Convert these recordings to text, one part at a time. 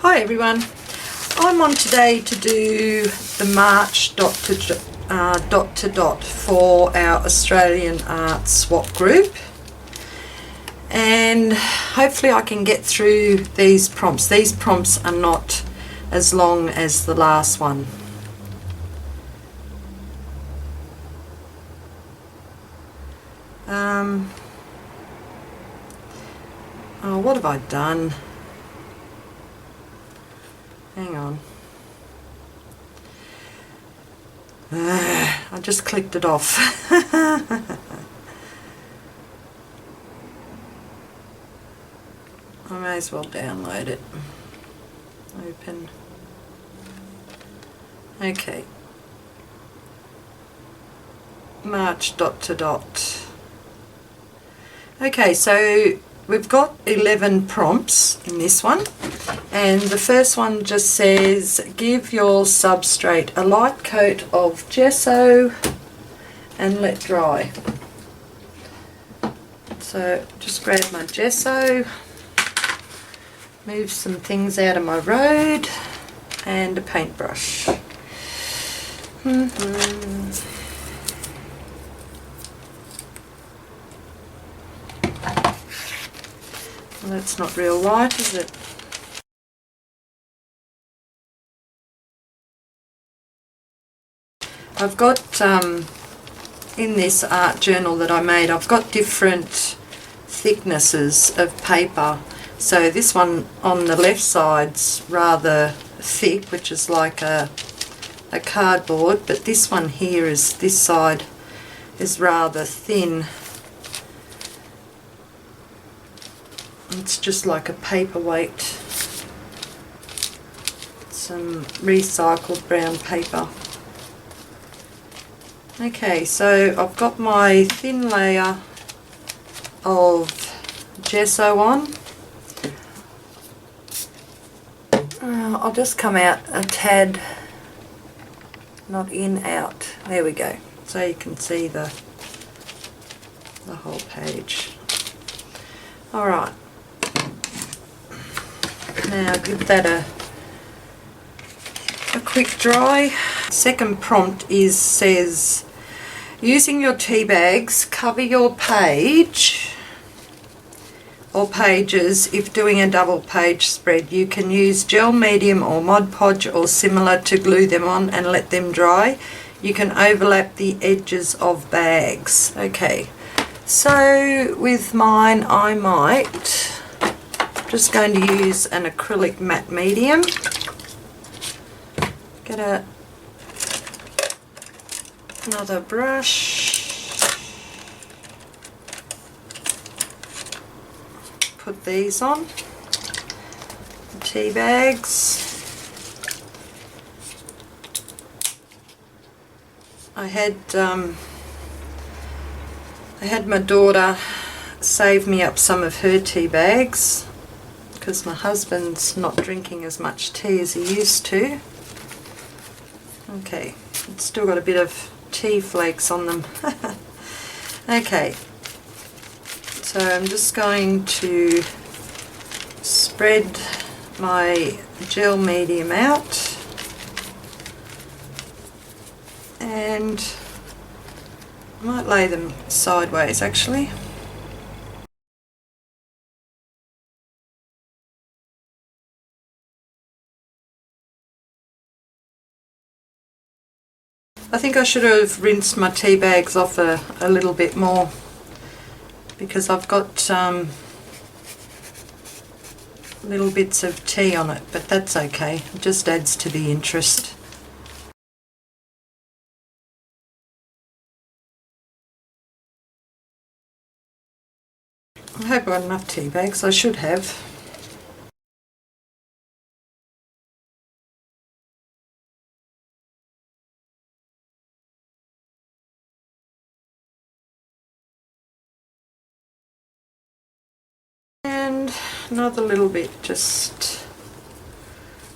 Hi everyone, I'm on today to do the March dot to dot for our Australian Art Swap group, and hopefully I can get through these prompts. These prompts are not as long as the last one. Oh, what have I done? Hang on. I just clicked it off. I may as well download it. Open. Okay. March dot to dot. Okay, so we've got 11 prompts in this one, and the first one just says give your substrate a light coat of gesso and let dry. So just grab my gesso, move some things out of my road, and a paintbrush. Well, that's not real light, is it? I've got, in this art journal that I made, I've got different thicknesses of paper. So this one on the left side's rather thick, which is like a cardboard, but this one here is, this side is rather thin. It's just like a paperweight, some recycled brown paper. Okay, so I've got my thin layer of gesso on. I'll just come out a tad, not in, out. There we go. So you can see the whole page. Alright. Now give that a quick dry. Second prompt says using your tea bags, cover your page or pages if doing a double page spread. You can use gel medium or Mod Podge or similar to glue them on and let them dry. You can overlap the edges of bags. Okay, so with mine I might just going to use an acrylic matte medium. Get another brush. Put these on. The tea bags. I had my daughter save me up some of her tea bags, because my husband's not drinking as much tea as he used to. Okay, it's still got a bit of tea flakes on them. Okay, so I'm just going to spread my gel medium out, and I might lay them sideways actually. I think I should have rinsed my tea bags off a little bit more, because I've got little bits of tea on it, but that's okay, it just adds to the interest. I hope I got enough tea bags. I should have. And another little bit, just,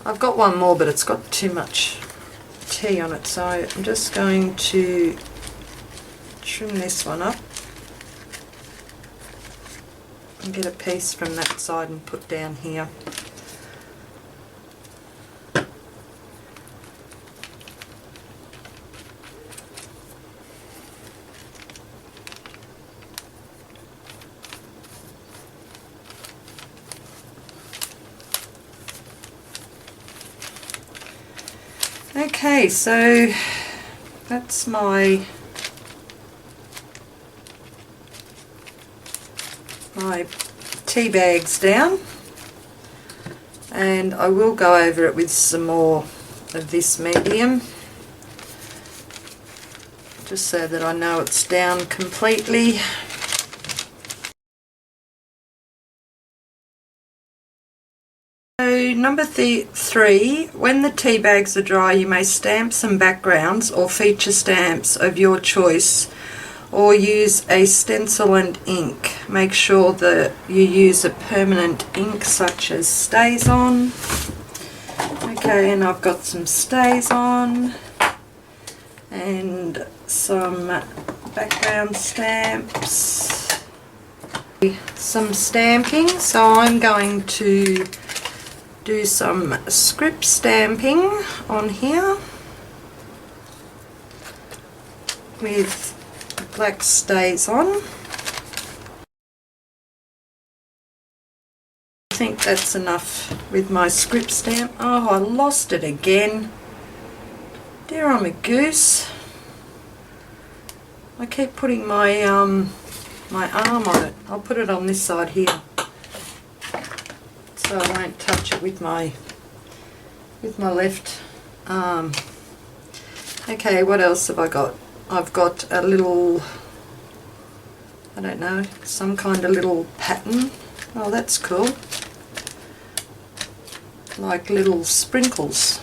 I've got one more but it's got too much tea on it, so I'm just going to trim this one up and get a piece from that side and put down here. Okay, so that's my tea bags down, and I will go over it with some more of this medium just so that I know it's down completely. So number 3, when the tea bags are dry, you may stamp some backgrounds or feature stamps of your choice, or use a stencil and ink. Make sure that you use a permanent ink such as StazOn. Okay, and I've got some StazOn and some background stamps, some stamping. So I'm going to do some script stamping on here with black StazOn. I think that's enough with my script stamp. Oh, I lost it again. Dear, I'm a goose. I keep putting my my arm on it. I'll put it on this side here, so I won't touch it with my left arm. Okay, what else have I got? I've got a little, I don't know, some kind of little pattern. Oh, that's cool. Like little sprinkles.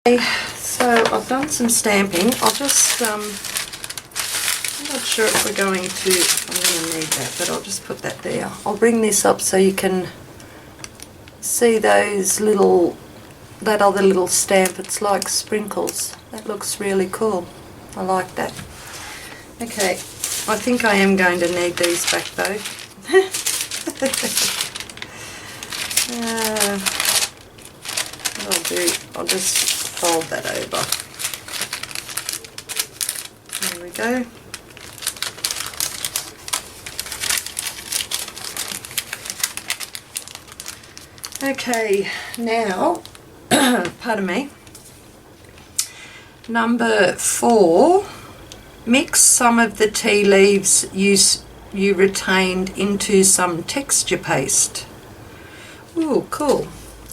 Okay, so I've done some stamping. I'll just, I'm not sure if we're going to, I'm going to need that, but I'll just put that there. I'll bring this up so you can see those little, that other little stamp. It's like sprinkles. That looks really cool. I like that. Okay, I think I am going to need these back though. What I'll do, I'll just fold that over. There we go. Okay, now, pardon me, number 4, mix some of the tea leaves you retained into some texture paste. Ooh, cool.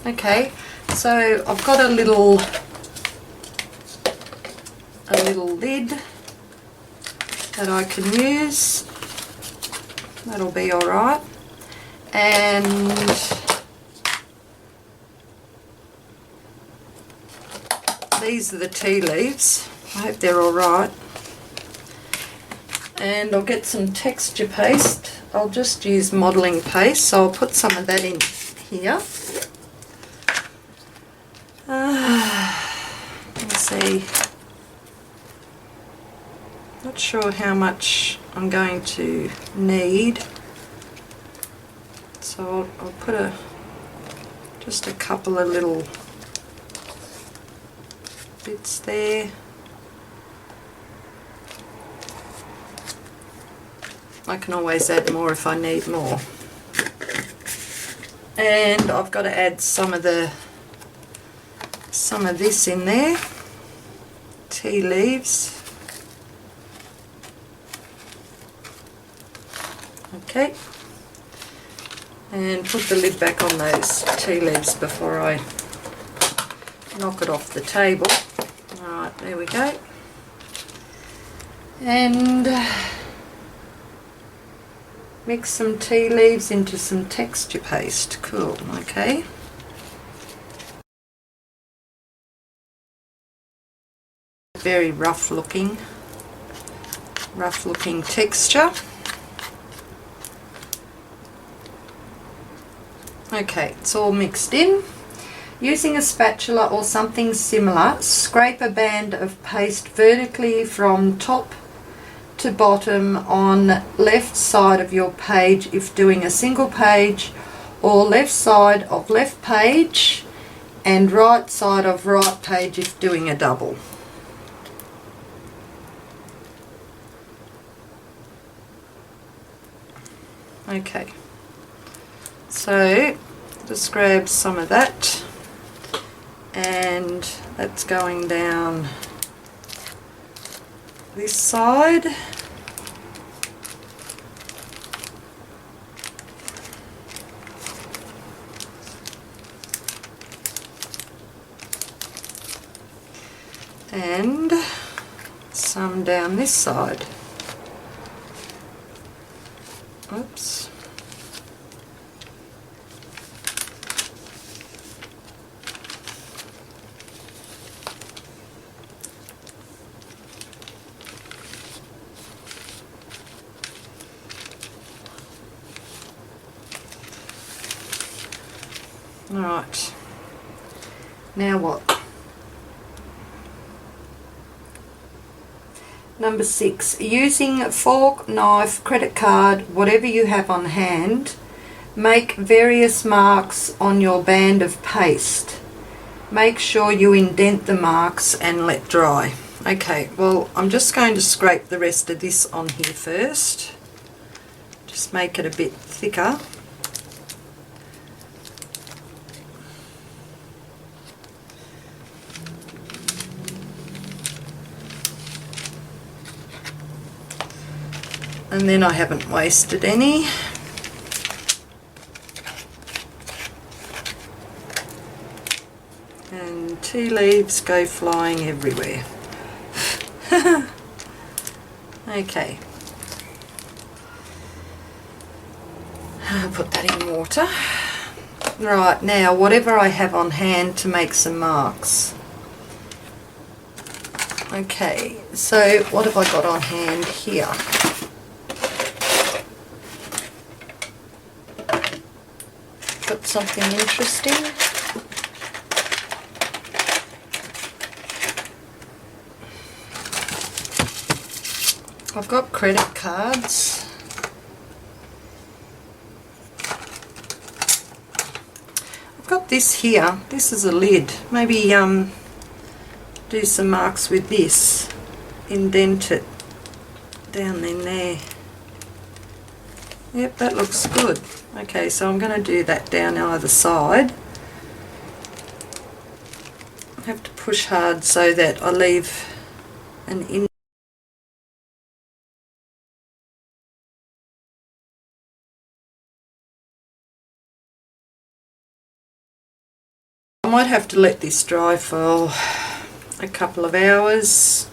Okay, so I've got a little lid that I can use. That'll be alright. And these are the tea leaves. I hope they're alright. And I'll get some texture paste. I'll just use modelling paste, so I'll put some of that in here. Let's see. Not sure how much I'm going to need, so I'll put just a couple of little bits there. I can always add more if I need more. And I've got to add some of this in there. Tea leaves. Okay. And put the lid back on those tea leaves before I knock it off the table. Alright, there we go. And mix some tea leaves into some texture paste. Cool, okay. Very rough looking texture. Okay, it's all mixed in. Using a spatula or something similar, scrape a band of paste vertically from top to bottom on left side of your page if doing a single page, or left side of left page and right side of right page if doing a double. Okay, so just grab some of that, and that's going down this side. And some down this side. Oops. All right. Now what? Number 6, using fork, knife, credit card, whatever you have on hand, make various marks on your band of paste. Make sure you indent the marks and let dry. Okay, well, I'm just going to scrape the rest of this on here first. Just make it a bit thicker. And then I haven't wasted any. And tea leaves go flying everywhere. Okay. I'll put that in water. Right, now whatever I have on hand to make some marks. Okay, so what have I got on hand here? Got something interesting. I've got credit cards. I've got this here. This is a lid. Maybe do some marks with this. Indent it down in there. Yep, that looks good. Okay, so I'm going to do that down either side. I have to push hard so that I leave an in. I might have to let this dry for a couple of hours.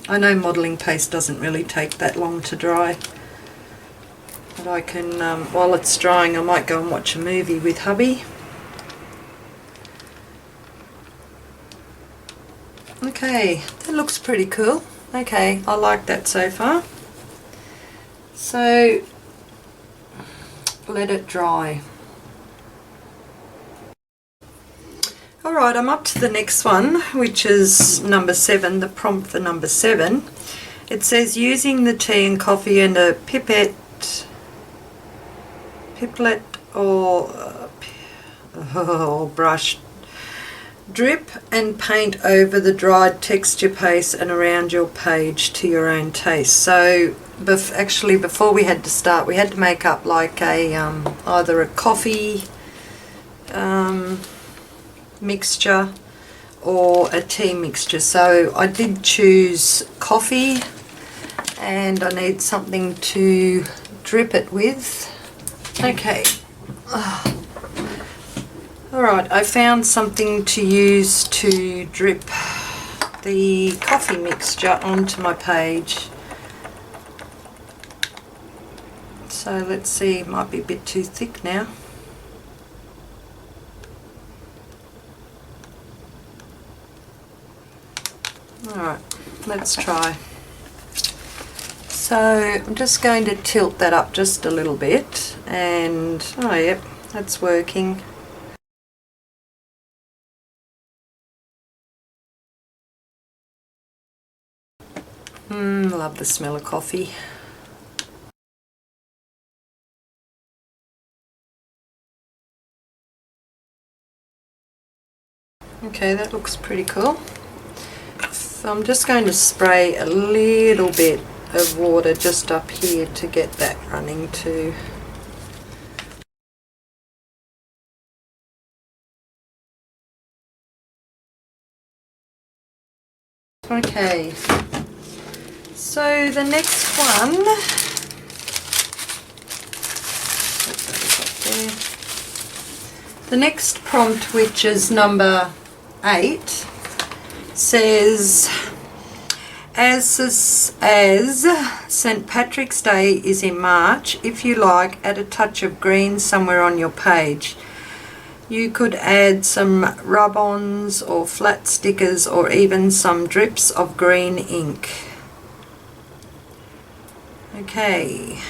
I know modelling paste doesn't really take that long to dry. But I can, while it's drying, I might go and watch a movie with hubby. Okay, that looks pretty cool. Okay, I like that so far. So, let it dry. Alright, I'm up to the next one, which is number 7, the prompt for number 7. It says, using the tea and coffee and a pipette or brush, drip and paint over the dried texture paste and around your page to your own taste. So actually before we had to start, we had to make up like a either a coffee mixture or a tea mixture. So I did choose coffee, and I need something to drip it with. Okay. Alright, I found something to use to drip the coffee mixture onto my page. So let's see, it might be a bit too thick now. Alright, let's try. So I'm just going to tilt that up just a little bit, and oh yep, that's working. Love the smell of coffee. Okay, that looks pretty cool. So I'm just going to spray a little bit of water just up here to get that running too. Okay, so the next one, the next prompt, which is number 8, says, as St. Patrick's Day is in March, if you like, add a touch of green somewhere on your page. You could add some rub-ons or flat stickers or even some drips of green ink. Okay,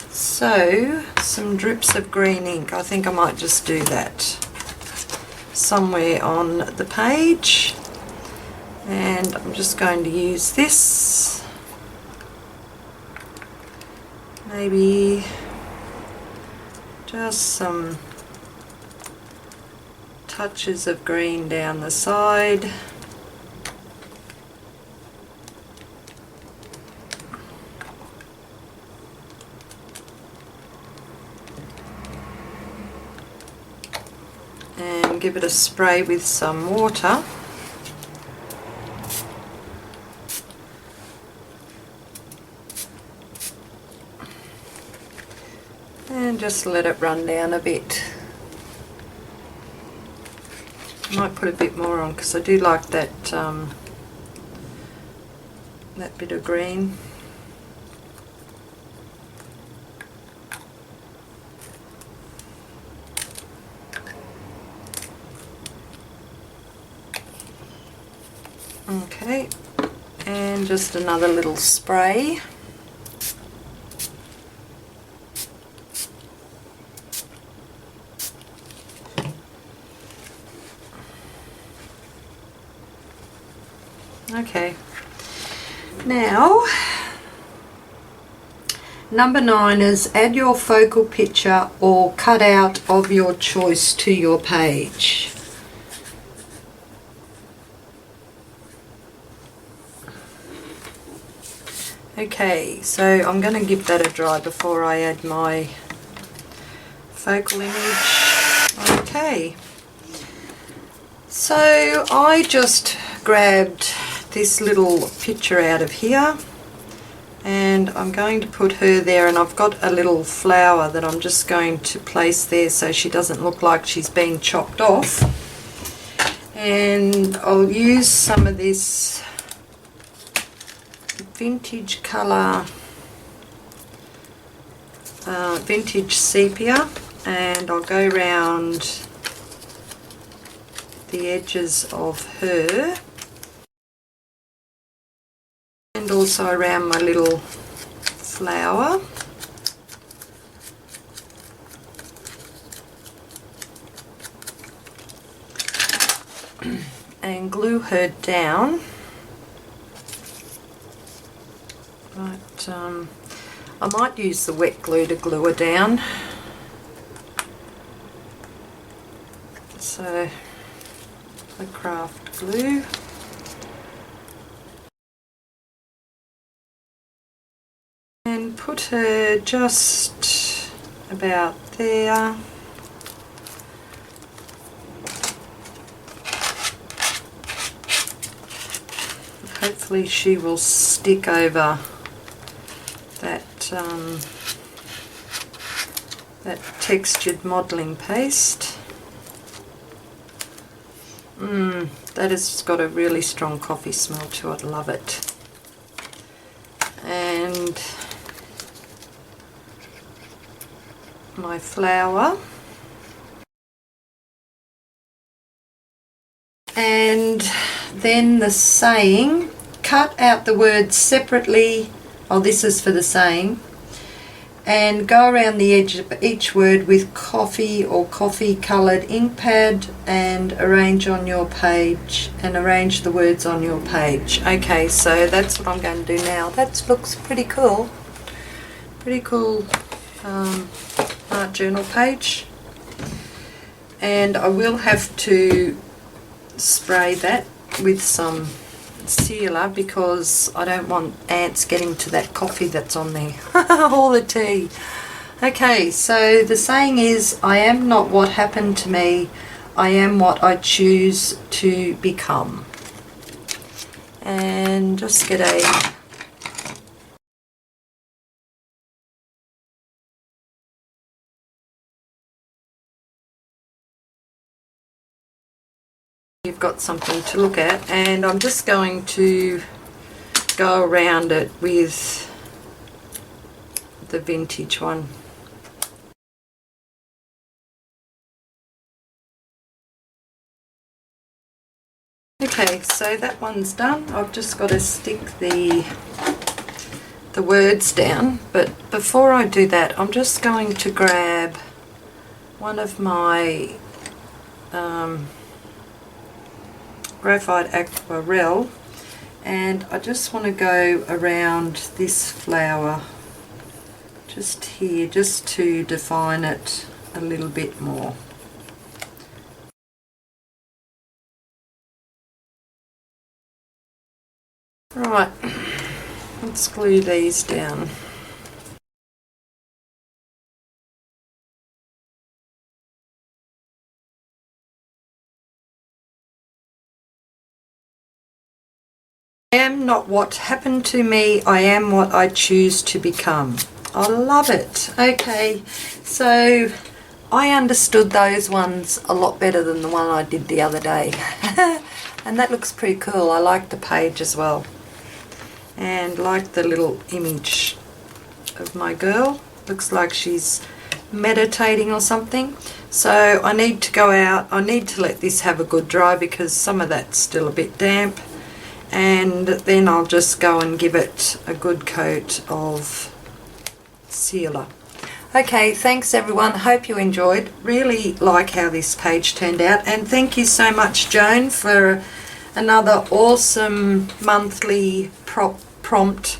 so some drips of green ink. I think I might just do that somewhere on the page. And I'm just going to use this. Maybe just some touches of green down the side. And give it a spray with some water. And just let it run down a bit. I might put a bit more on because I do like that that bit of green. Okay, and just another little spray. Okay, now number 9 is add your focal picture or cutout of your choice to your page. Okay, so I'm going to give that a dry before I add my focal image. Okay, so I just grabbed this little picture out of here and I'm going to put her there, and I've got a little flower that I'm just going to place there so she doesn't look like she's been chopped off. And I'll use some of this vintage colour, vintage sepia, and I'll go around the edges of her and also around my little flower. And glue her down. But I might use the wet glue to glue her down. So the craft glue. And put her just about there. Hopefully she will stick over that that textured modelling paste. That has got a really strong coffee smell to it, love it. And my flower. And then the saying, cut out the words separately. Oh, this is for the saying. And go around the edge of each word with coffee or coffee coloured ink pad and arrange on your page, and arrange the words on your page. Okay, so that's what I'm going to do now. That looks pretty cool. Pretty cool art journal page. And I will have to spray that with some sealer because I don't want ants getting to that coffee that's on there. All the tea. Okay, so the saying is, I am not what happened to me, I am what I choose to become. and just get a you've got something to look at, and I'm just going to go around it with the vintage one. Okay, so that one's done. I've just got to stick the words down, but before I do that, I'm just going to grab one of my graphite aquarelle, and I just want to go around this flower just here, just to define it a little bit more. Right, let's glue these down. I am not what happened to me, I am what I choose to become. I love it. Okay, so I understood those ones a lot better than the one I did the other day. And that looks pretty cool. I like the page as well. And like the little image of my girl. Looks like she's meditating or something. So I need to go out. I need to let this have a good dry because some of that's still a bit damp. And then I'll just go and give it a good coat of sealer. Okay, thanks everyone. Hope you enjoyed. Really like how this page turned out, and thank you so much, Joan, for another awesome monthly prompt,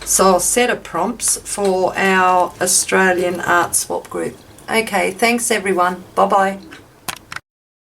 so set of prompts for our Australian Art Swap group. Okay, thanks everyone. Bye bye.